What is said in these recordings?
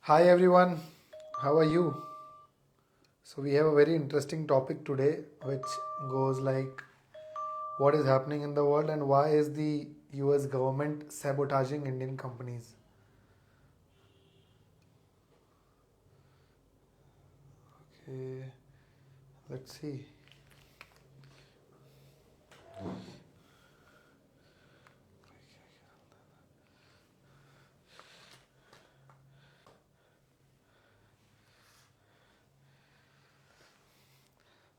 Hi everyone, how are you? So we have a very interesting topic today which goes like what is happening in the world and why is the US government sabotaging Indian companies? Okay, let's see.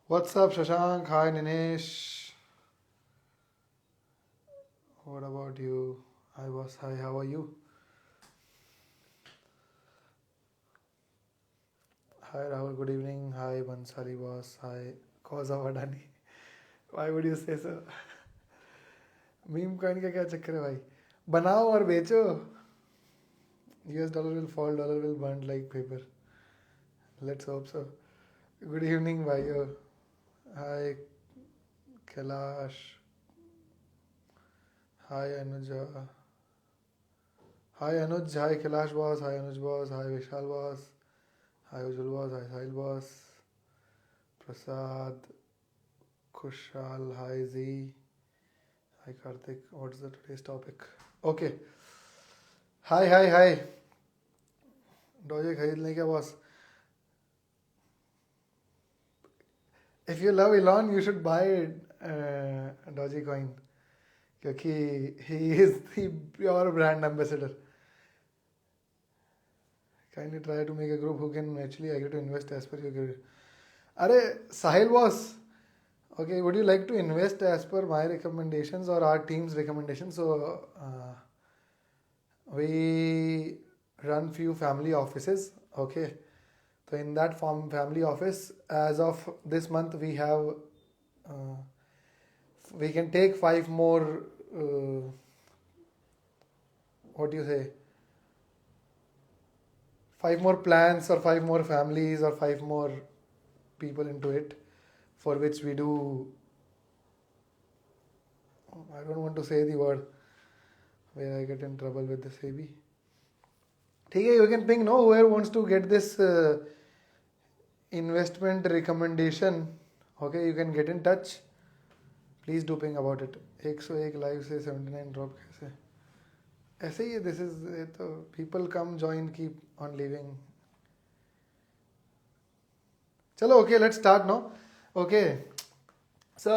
What's up Shashank? Hi Ninesh. What about you? Hi boss. Hi, how are you? Hi Rahul, good evening. Hi Bansali boss. Hi Koza Wadani. Why would you say so? Meme coin का क्या चक्कर है भाई? बनाओ और बेचो. US dollar will fall, dollar will burn like paper. Let's hope so. Good evening, Bhayo. Hi, Kailash. Hi, Anuja. Hi, Anuj. Hi, Kailash boss. Hi, Anuj boss. Hi, Vishal boss. Hi, Ujjwal boss. Hi, Sahil boss. Prasad. Kushal. Hi, Z. Hi, Karthik. What's the today's topic? Okay. Hi, hi, hi. Doge खरीदने क्या boss? If you love Elon, you should buy Dogecoin क्योंकि he is the pure brand ambassador. Kindly try to make a group who can actually agree to invest as per your career. अरे साहिल boss, okay, would you like to invest as per my recommendations or our team's recommendations? So we run few family offices, okay. So in that family office, as of this month, uh, we can take five more. What do you say? Five more plans or five more families or five more people into it, for which we do. I don't want to say the word where I get in trouble with the SEBI. ठीक है, you can ping no whoever wants to get this investment recommendation. Okay, you can get in touch. Please do ping about it. 101 live से 79 drop कैसे? ऐसे ही this is तो people come join keep on living. चलो okay let's start no. Okay so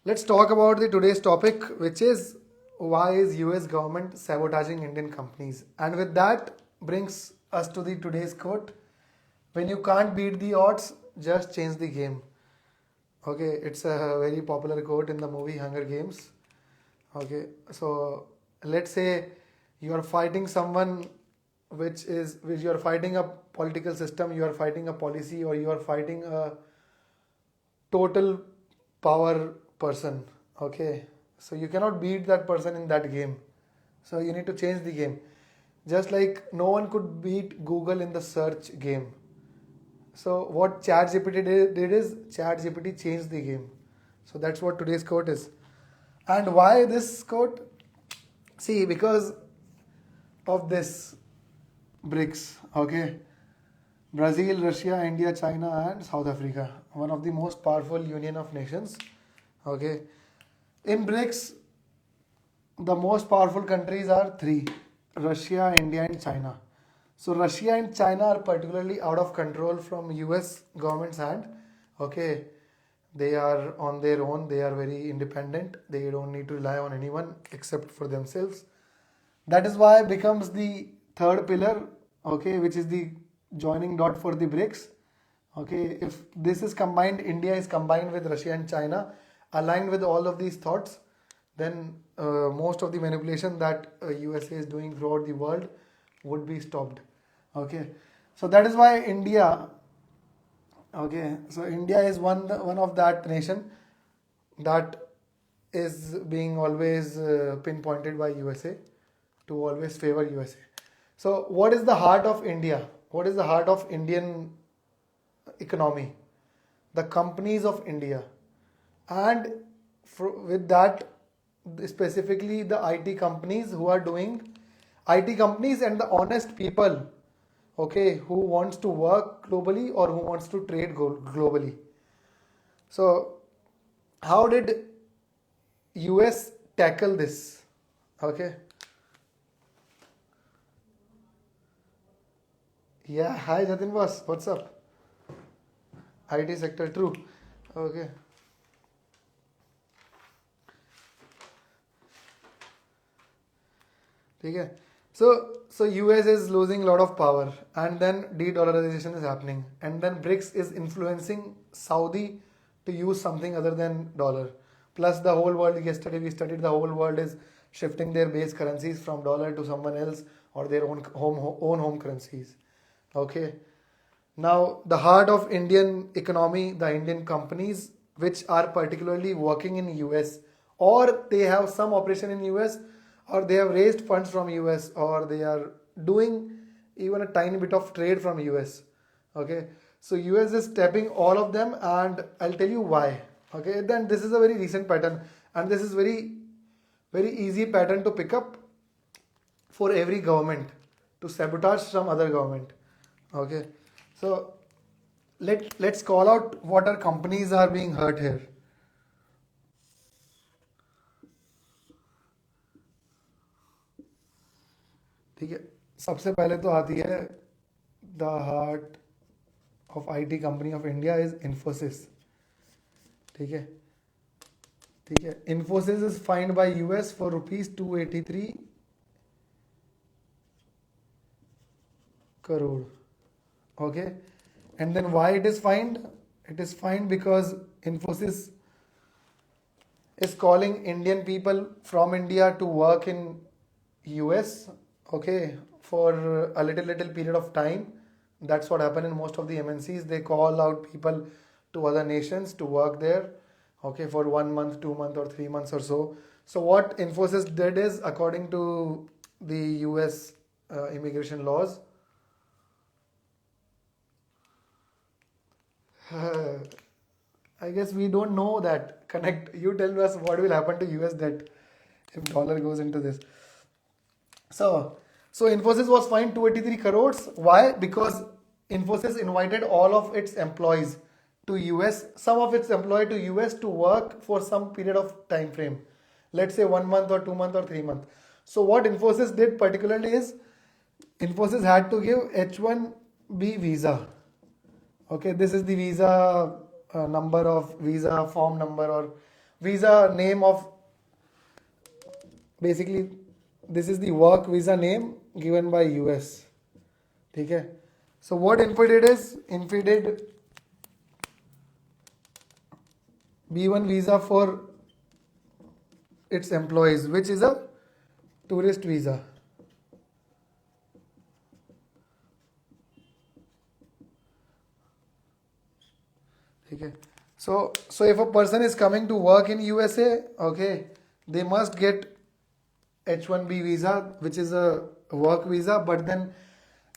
let's talk about the today's topic, which is why is US government sabotaging Indian companies? And with that brings us to the today's quote: when you can't beat the odds, just change the game. Okay, it's a very popular quote in the movie Hunger Games. Okay, so let's say you are fighting someone which you are fighting a political system, you are fighting a policy, or you are fighting a total power person. Okay, so you cannot beat that person in that game, so you need to change the game. Just like no one could beat Google in the search game. So what ChatGPT did is ChatGPT changed the game. So that's what today's quote is. And why this quote? See, because of this BRICS, okay, Brazil, Russia, India, China, and South Africa, one of the most powerful union of nations. Okay, in BRICS, the most powerful countries are three: Russia, India, and China. So Russia and China are particularly out of control from US government's hand. Okay, they are on their own. They are very independent. They don't need to rely on anyone except for themselves. That is why it becomes the third pillar. Okay, which is the joining dot for the BRICS. Okay, if this is combined, India is combined with Russia and China, aligned with all of these thoughts, then most of the manipulation that USA is doing throughout the world would be stopped. Okay, so that is why India. Okay, so India is one of that nation that is being always pinpointed by USA to always favor USA. So what is the heart of India? What is the heart of Indian economy? The companies of India, and with that specifically the IT companies who are doing IT companies and the honest people, okay, who wants to work globally or who wants to trade globally. So how did US tackle this? Okay. Yeah, hi Jatin boss, what's up? IT sector, true. Okay. Okay. So US is losing a lot of power, and then de-dollarization is happening, and then BRICS is influencing Saudi to use something other than dollar. Plus the whole world, yesterday we studied, the whole world is shifting their base currencies from dollar to someone else or their own home currencies. Okay. Now, the heart of Indian economy, the Indian companies which are particularly working in US, or they have some operation in US, or they have raised funds from US, or they are doing even a tiny bit of trade from US. Okay, so US is tapping all of them, and I'll tell you why. Okay, then this is a very recent pattern, and this is very easy pattern to pick up for every government to sabotage some other government. Okay, so let's call out what our companies are being hurt here. ठीक है, सबसे पहले तो आती है the heart of IT company of India is Infosys. ठीक है, ठीक है. Infosys is find by US for ₹283 crore. Okay, and then why it is fined? It is fined because Infosys is calling Indian people from India to work in US, okay, for a little period of time. That's what happened in most of the MNCs. They call out people to other nations to work there, okay, for 1 month, 2 months, or 3 months or so. So what Infosys did is, according to the US immigration laws, I guess we don't know that. Connect. You tell us what will happen to US debt if dollar goes into this. So, so Infosys was fined 283 crores. Why? Because Infosys invited all of its employees to US, some of its employees to US to work for some period of time frame. Let's say 1 month or 2 months or 3 months. So what Infosys did particularly is Infosys had to give H1B visa. Okay, this is the visa number of visa form number or visa name of, basically this is the work visa name given by US. Okay, so what Info did is Info did B1 visa for its employees, which is a tourist visa. Okay, so if a person is coming to work in USA, okay, they must get H1B visa, which is a work visa, but then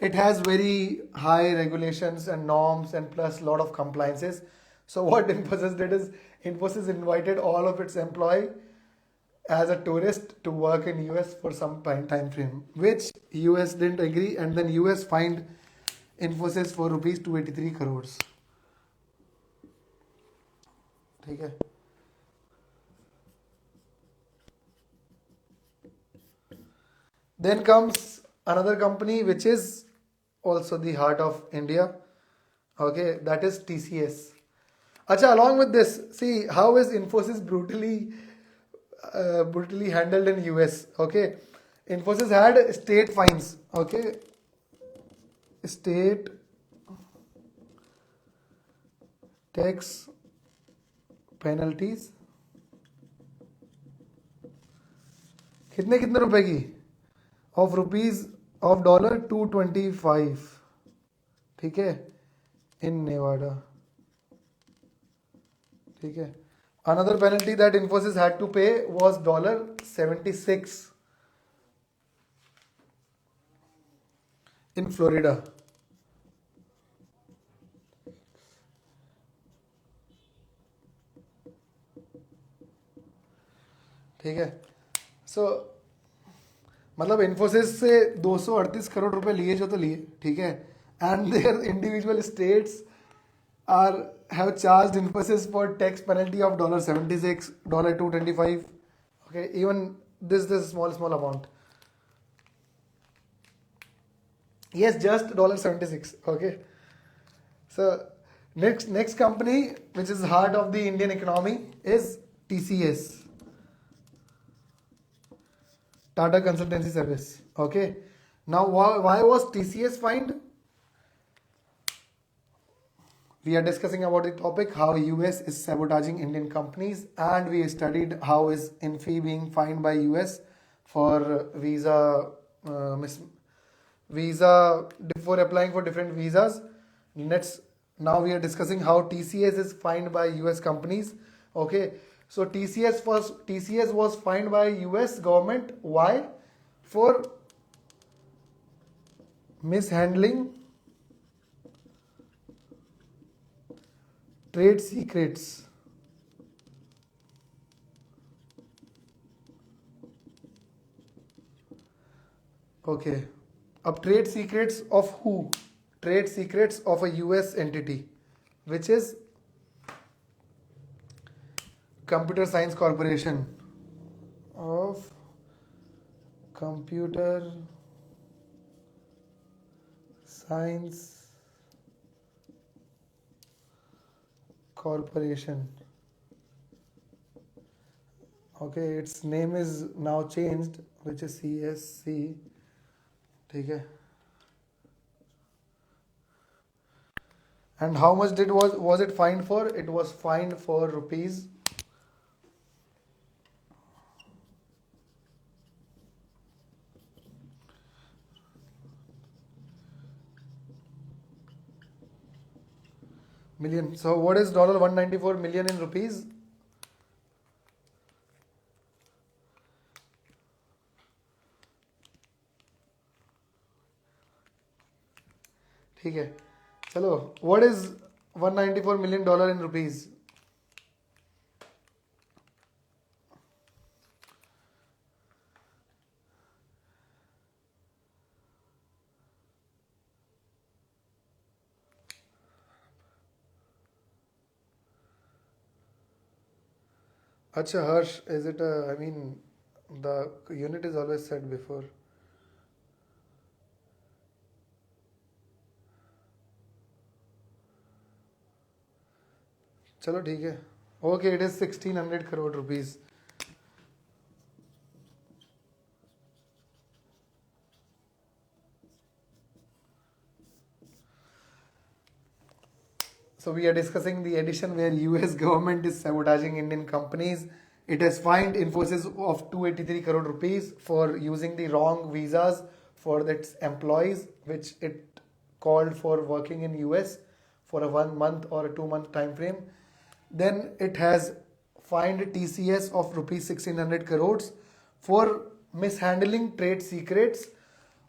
it has very high regulations and norms and plus a lot of compliances. So what Infosys did is Infosys invited all of its employee as a tourist to work in US for some time frame, which US didn't agree, and then US fined Infosys for ₹283 crores. ठीक है. Then comes another company which is also the heart of India. Okay, that is TCS. Acha, along with this, see how is Infosys brutally handled in US. Okay, Infosys had state fines. Okay, state tax penalties. कितने कितने रुपए की? Of rupees of $225. ठीक है, in Nevada. ठीक है. Another penalty that Infosys had to pay was $76 in Florida. ठीक है. So मतलब इन्फोसिस से 238 करोड़ रुपए लिए जो तो लिए, ठीक है, and their individual states are have charged Infosys for tax penalty of $76, $225. Okay, even this small amount. Yes, just $76. Okay. So next company which is heart of the Indian economy is TCS, Tata Consultancy Service. Okay. Now why was TCS fined? We are discussing about the topic how US is sabotaging Indian companies, and we studied how is Infi being fined by US for visa for applying for different visas. Now we are discussing how TCS is fined by US companies. Okay, so TCS was fined by US government. Why? For mishandling trade secrets. Okay. अब trade secrets of who? Trade secrets of a US entity, which is Computer Science Corporation of Computer Science Corporation. Okay, its name is now changed, which is CSC. ठीक है. And how much was it fined for? It was fined for rupees million. So what is $194 million in rupees? ठीक है, चलो, what is $194 million in rupees? अच्छा Harsh, is it I mean the unit is always said before. चलो ठीक है. Okay, it is 1600 crore rupees. So we are discussing the edition where US government is sabotaging Indian companies. It has fined Infosys of 283 crore rupees for using the wrong visas for its employees, which it called for working in US for a 1 month or a 2 month time frame. Then it has fined TCS of rupees 1600 crores for mishandling trade secrets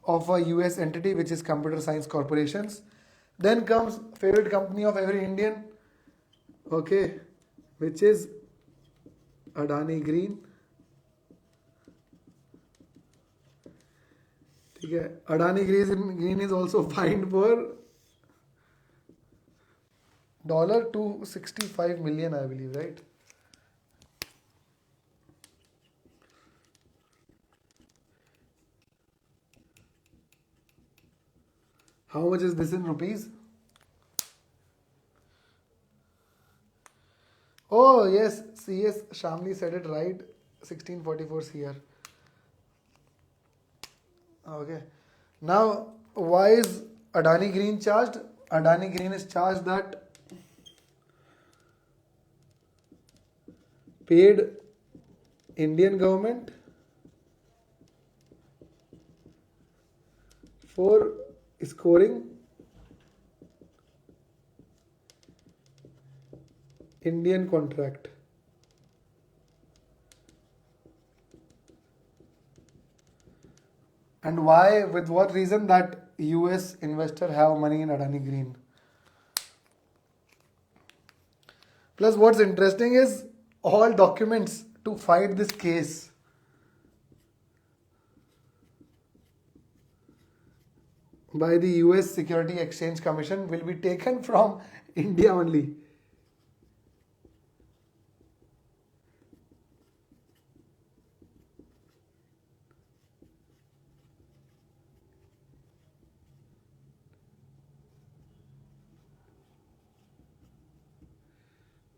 of a US entity, which is Computer Science Corporations. Then comes favorite company of every Indian, okay, which is Adani Green. ठीक है, Adani Green is also fined for $265 million, I believe, right? How much is this in rupees? Oh yes, CS Shamli said it right. 1644 CR. Okay. Now, why is Adani Green charged? Adani Green is charged that paid Indian government for scoring Indian contract. And why, with what reason that US investor have money in Adani Green? Plus what's interesting is all documents to fight this case. by the US Security Exchange Commission will be taken from India only.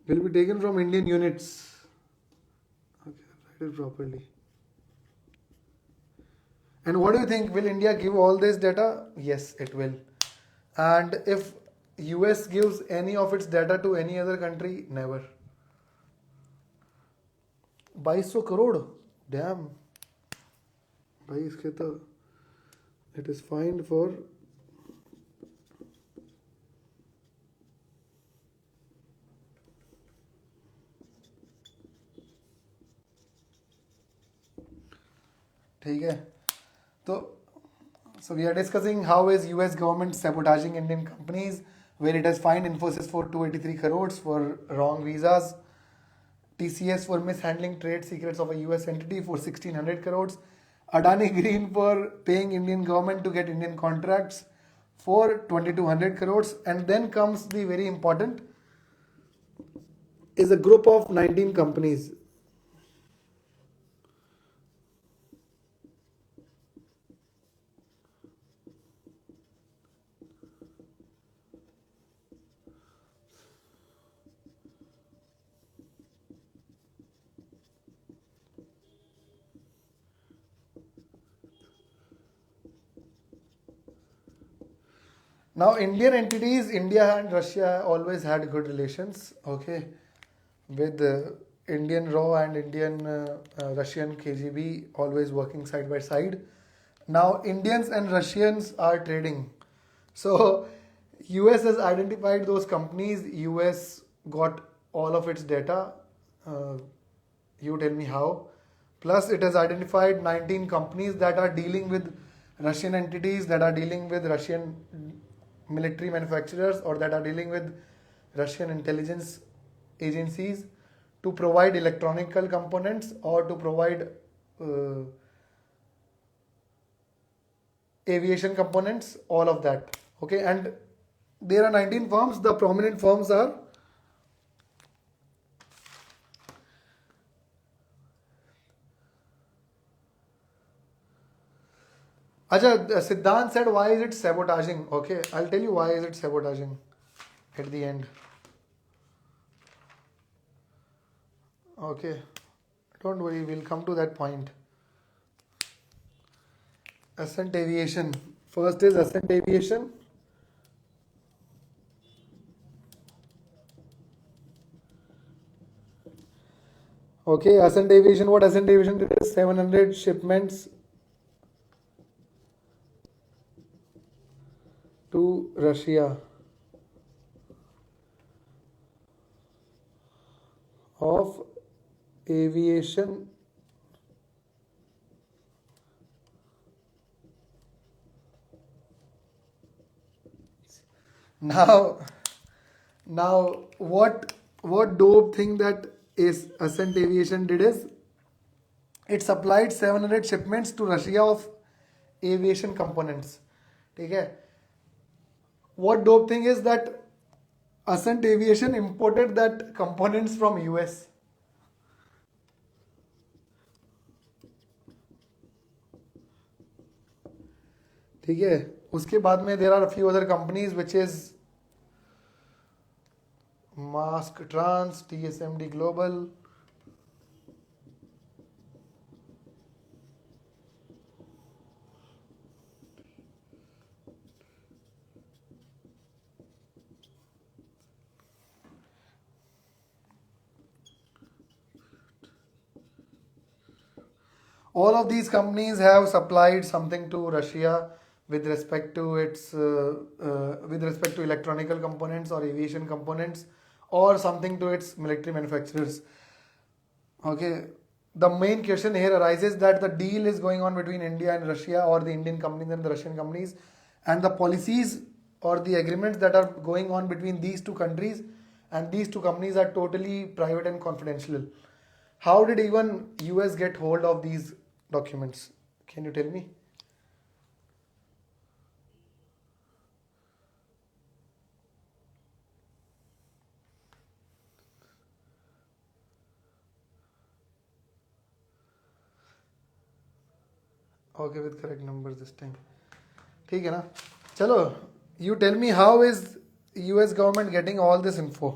Will be taken from Indian units. Okay, write it properly. And what do you think? Will India give all this data? Yes, it will. And if US gives any of its data to any other country, never. 2200 crore. Damn. भाई इसके तो it is fined for ठीक है तो so we are discussing how is US government sabotaging Indian companies where it has fined Infosys for 283 crores for wrong visas, TCS for mishandling trade secrets of a US entity for 1600 crores, Adani Green for paying Indian government to get Indian contracts for 2200 crores, and then comes the very important is a group of 19 companies. Now, Indian entities, India and Russia always had good relations, okay, with Indian RAW and Indian Russian KGB always working side by side. Now, Indians and Russians are trading. So, US has identified those companies, US got all of its data. You tell me how. Plus, it has identified 19 companies that are dealing with Russian entities, that are dealing with Russian military manufacturers, or that are dealing with Russian intelligence agencies to provide electronical components or to provide aviation components, all of that. Okay, and there are 19 firms. The prominent firms are Acha, Siddhant said, why is it sabotaging? Okay, I'll tell you why is it sabotaging at the end. Okay, don't worry, we'll come to that point. Ascent Aviation. First is Ascent Aviation. Okay, Ascent Aviation, what Ascent Aviation did is 700 shipments to Russia of aviation now what dope thing that is Ascent Aviation did is it supplied 700 shipments to Russia of aviation components. Okay. What dope thing is that Ascent Aviation imported that components from US. ठीक है उसके बाद में there are a few other companies which is Mask Trans, TSMD Global. All of these companies have supplied something to Russia with respect to its with respect to electronical components or aviation components or something to its military manufacturers. Okay, the main question here arises that the deal is going on between India and Russia, or the Indian companies and the Russian companies, and the policies or the agreements that are going on between these two countries and these two companies are totally private and confidential. How did even US get hold of these documents? Can you tell me? Okay, with correct numbers this time. ठीक है ना? चलो, you tell me how is US government getting all this info?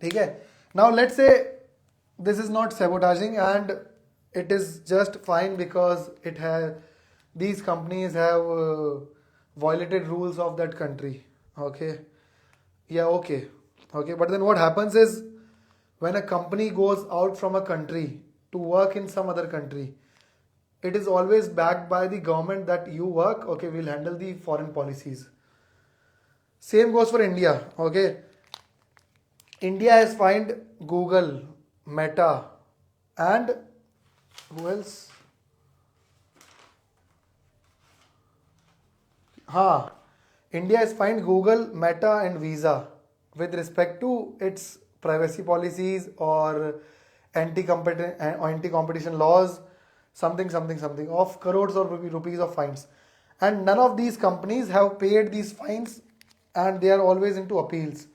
ठीक है? Now let's say this is not sabotaging and it is just fine because it has these companies have violated rules of that country. Okay, yeah, okay, but then what happens is when a company goes out from a country to work in some other country, it is always backed by the government that you work, okay, we'll handle the foreign policies. Same goes for India. Okay, India has fined Google, Meta, and who else? India has fined Google, Meta, and Visa with respect to its privacy policies or anti-competition laws, something of crores of rupees of fines. And none of these companies have paid these fines and they are always into appeals.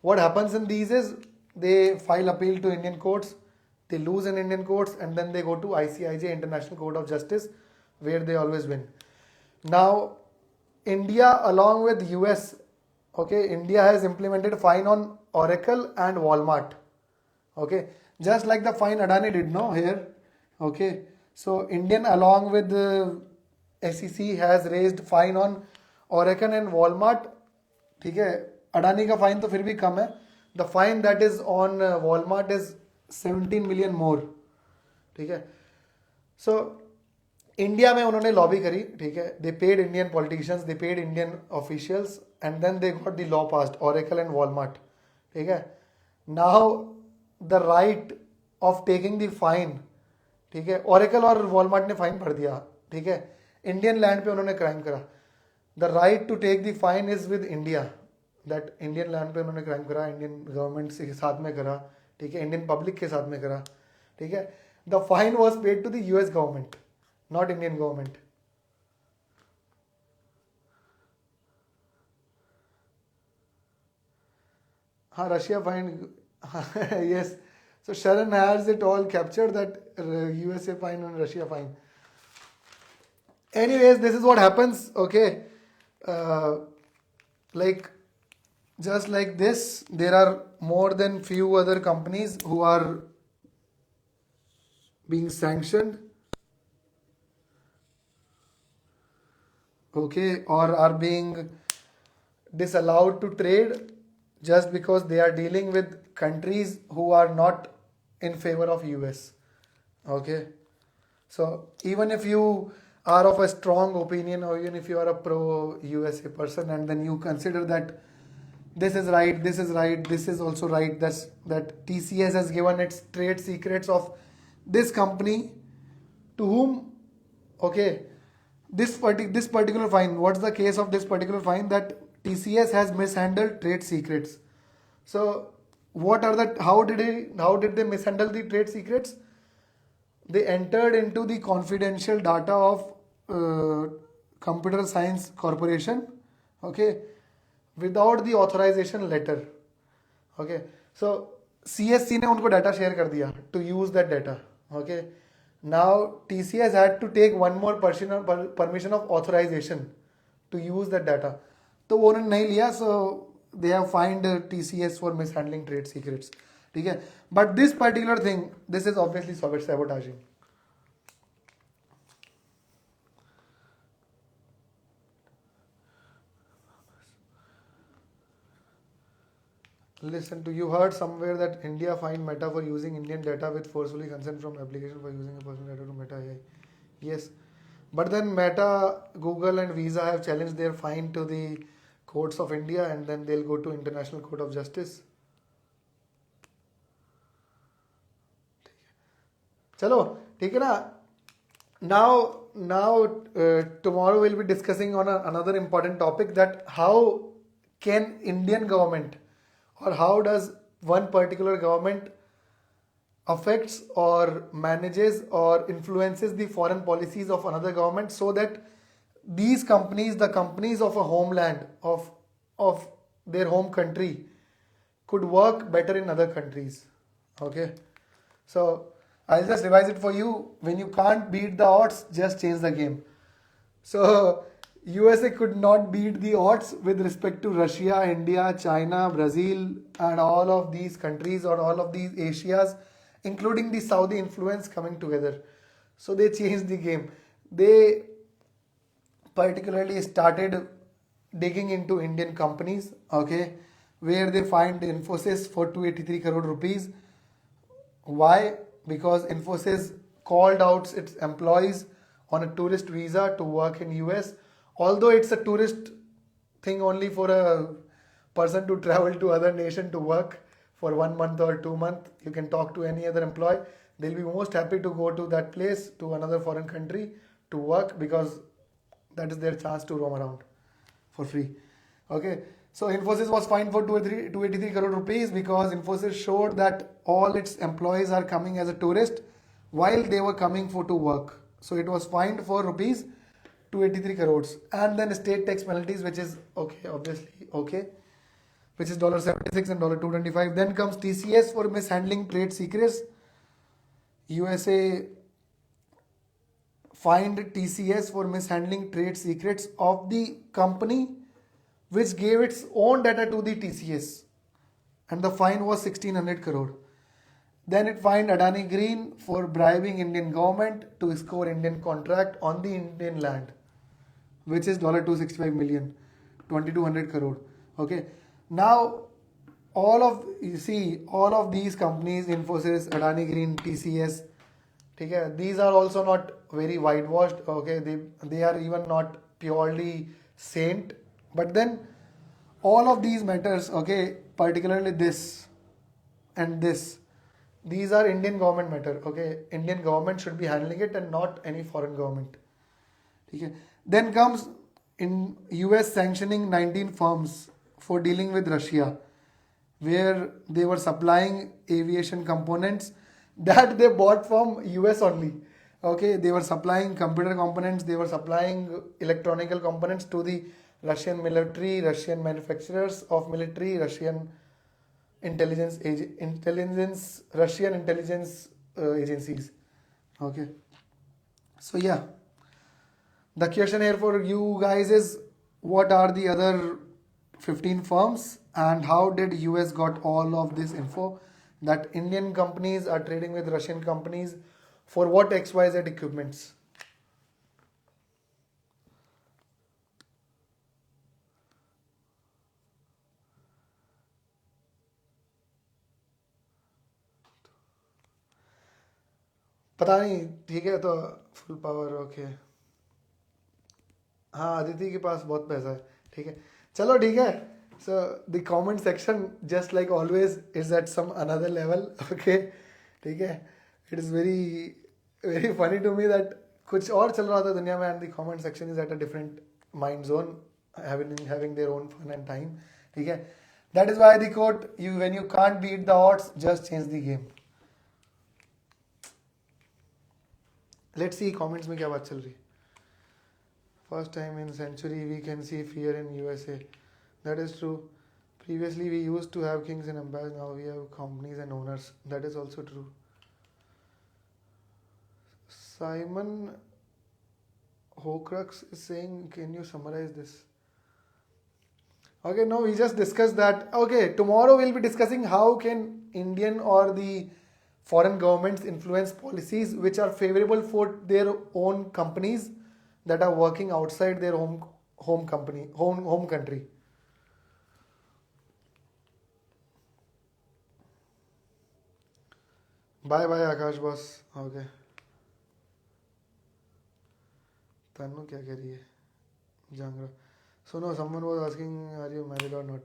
What happens in these is they file appeal to Indian courts, they lose in Indian courts, and then they go to ICIJ, International Court of Justice, where they always win. Now, India along with US, okay, India has implemented fine on Oracle and Walmart. Okay, just like the fine Adani did, no, here. Okay, so Indian along with the SEC has raised fine on Oracle and Walmart. ठीक है, अडानी का fine तो फिर भी कम है. The fine that is on Walmart is 17 million more. ठीक है, सो इंडिया में उन्होंने लॉबी करी. ठीक है, they paid Indian politicians, they paid Indian officials and then they got the law passed, Oracle and Walmart. ठीक है, now the right of taking the fine, ठीक है, ऑरेकल और वॉलमार्ट ने फाइन भर दिया. ठीक है, इंडियन लैंड पे उन्होंने क्राइम करा. The right to take the fine is with India. That Indian land पे उन्होंने क्राइम करा, इंडियन गवर्नमेंट के साथ में करा. ठीक है, इंडियन पब्लिक के साथ में करा. ठीक है, the fine was paid to the US government, not Indian government. हाँ, Russia fine. Yes, so Sharon has it all captured, that USA fine and Russia fine. Anyways, this is what happens. Okay, like just like this, there are more than few other companies who are being sanctioned, okay, or are being disallowed to trade just because they are dealing with countries who are not in favor of US. Okay, so even if you are of a strong opinion, or even if you are a pro USA person, and then you consider that this is right, this is right, this is also right, that TCS has given its trade secrets of this company to whom, okay, this particular fine, what's the case of this particular fine? That TCS has mishandled trade secrets. So what are the, how did they mishandle the trade secrets? They entered into the confidential data of Computer Science Corporation, okay, without the authorization letter. Okay, so CSC ने उनको data share कर दिया to use that data. Okay, now TCS had to take one more permission of authorization to use that data. तो वो उन्होंने नहीं लिया, so they have fined TCS for mishandling trade secrets. ठीक है, but this particular thing, this is obviously sabotaging. Listen to, you heard somewhere that India fined Meta for using Indian data with forcefully consent from application for using a personal data to Meta AI. Yes, but then Meta, Google and Visa have challenged their fine to the courts of India, and then they'll go to International Court of Justice. चलो ठीक है ना. Now tomorrow we'll be discussing on another important topic, that how can Indian government, or how does one particular government affects or manages or influences the foreign policies of another government, so that these companies, the companies of a homeland, of their home country, could work better in other countries. Okay, so I'll just revise it for you. When you can't beat the odds, just change the game. So USA could not beat the odds with respect to Russia, India, China, Brazil, and all of these countries or all of these Asias, including the Saudi influence coming together. So they changed the game. They particularly started digging into Indian companies, okay, where they find Infosys for 283 crore rupees. Why? Because Infosys called out its employees on a tourist visa to work in US. Although it's a tourist thing only for a person to travel to other nation to work for 1 month or 2 months, you can talk to any other employee. They'll be most happy to go to that place, to another foreign country to work, because that is their chance to roam around for free. Okay, so Infosys was fined for 283 crore rupees because Infosys showed that all its employees are coming as a tourist while they were coming for to work. So it was fined for rupees 283 crores, and then state tax penalties, which is okay, obviously okay, which is $76 and $225. Then comes TCS for mishandling trade secrets. USA fined TCS for mishandling trade secrets of the company which gave its own data to the TCS, and the fine was 1600 crore. Then it fined Adani Green for bribing Indian government to score Indian contract on the Indian land, which is $265 million, 2200 crore. Okay, now all of these companies, Infosys, Adani Green, TCS, okay, these are also not very whitewashed. Okay, they are even not purely saint. But then all of these matters, okay, particularly this and this, these are Indian government matter. Okay, Indian government should be handling it and not any foreign government. Okay. Then comes in US sanctioning 19 firms for dealing with Russia, where they were supplying aviation components that they bought from US only. Okay, they were supplying computer components, they were supplying electronical components to the Russian military, Russian manufacturers of military, Russian Russian intelligence agencies. Okay, so yeah, the question here for you guys is, what are the other 15 firms and how did US got all of this info that Indian companies are trading with Russian companies for what XYZ equipments? पता नहीं, ठीक है, तो full power okay. हाँ, अदिति के पास बहुत पैसा है, ठीक है, चलो ठीक है। So the comment section just like always is at some another level. Okay, ठीक है, it is very very funny to me that कुछ और चल रहा था दुनिया में and the comment section is at a different mind zone, having their own fun and time. ठीक है, that is why the quote, you when you can't beat the odds just change the game. Let's C comments में क्या बात चल रही है। First time in century we can see fear in USA. That is true. Previously we used to have kings and empires. Now we have companies and owners. That is also true. Simon Hocrux is saying, can you summarize this? Okay, no, we just discussed that. Okay, tomorrow we'll be discussing how can Indian or the foreign governments influence policies which are favorable for their own companies that are working outside their home country. Bye bye Akash boss. Okay. Tanu क्या कह रही है? Jangra. So no, someone was asking, are you married or not?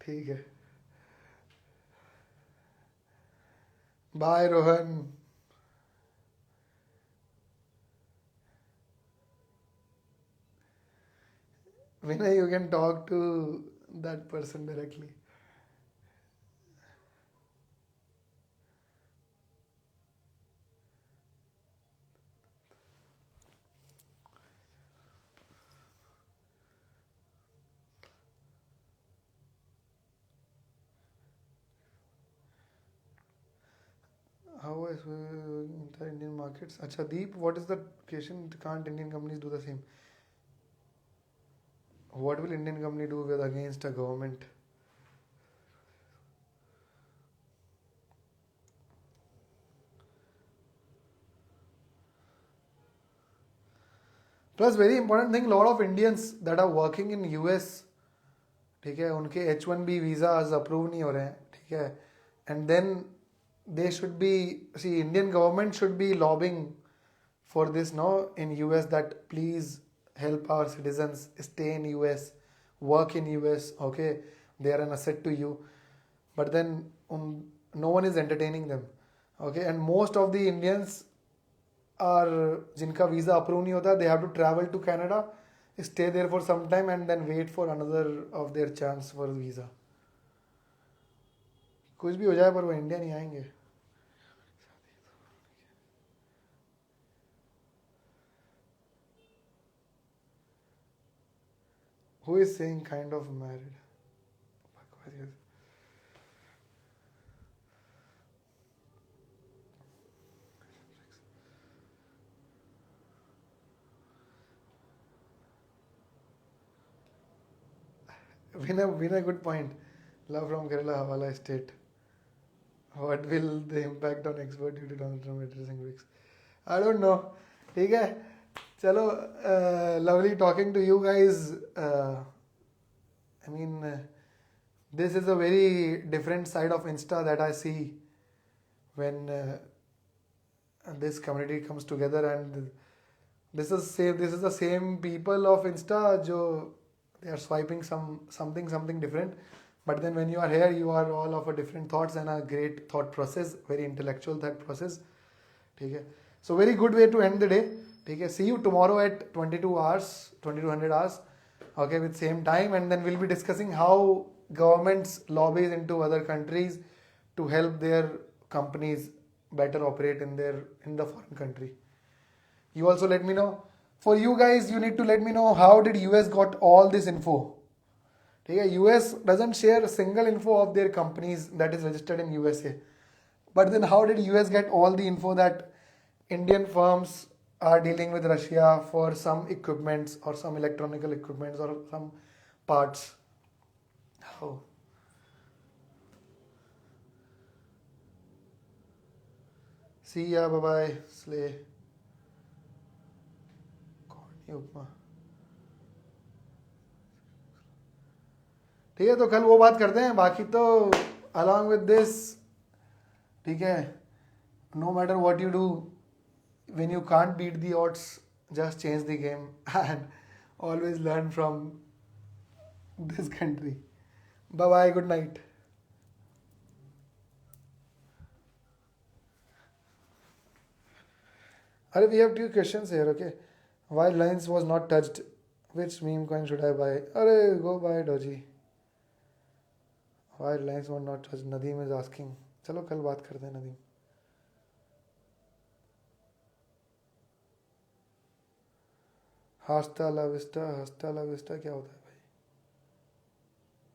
ठीक है. Bye Rohan. Vinay, you can talk to that person directly. How is entire Indian markets? Acha Deep, what is the question? Can't Indian companies do the same? What will Indian company do with against a government? Plus, very important thing, lot of Indians that are working in US, ठीक है, उनके H1B visas approve नहीं हो रहे हैं, ठीक है, and then they should be, see, Indian government should be lobbying for this, no, in US, that please help our citizens stay in US, work in US, okay, they are an asset to you, but then no one is entertaining them, okay, and most of the Indians are, जिनका visa approve नहीं होता, they have to travel to Canada, stay there for some time and then wait for another of their chance for visa. कुछ भी हो जाए पर वो India नहीं आएंगे. Who is saying kind of married? Win a good point. Love from Kerala, Havala State. What will the impact on export due to Donald Trump addressing BRICS? I don't know. ठीक है, चलो, lovely talking to you guys. I mean, this is a very different side of Insta that I see when this community comes together, and this is the same people of Insta जो they are swiping something different, but then when you are here you are all of a different thoughts and a great thought process, very intellectual thought process, ठीक है. So very good way to end the day, ठीक है. See you tomorrow at 2200 hours, okay, with same time, and then we'll be discussing how governments lobbies into other countries to help their companies better operate in the foreign country. You also let me know. For you guys, you need to let me know how did US got all this info. Okay, US doesn't share a single info of their companies that is registered in USA. But then how did US get all the info that Indian firms are dealing with Russia for some equipments or some electronical equipments or some parts? How? See ya, bye bye, Slay. उपमा. ठीक है, तो कल वो बात करते हैं. बाकी तो along with this, ठीक है, no matter what you do, when you can't beat the odds, just change the game and always learn from this country. Bye bye, good night. We have 2 questions here, okay. Why Lines was not touched? Which meme coin should I buy? Go buy Doji. Why Lines was not touched? Nadeem is asking. चलो कल बात करते हैं नदीम. हस्ता ला Vista क्या होता है?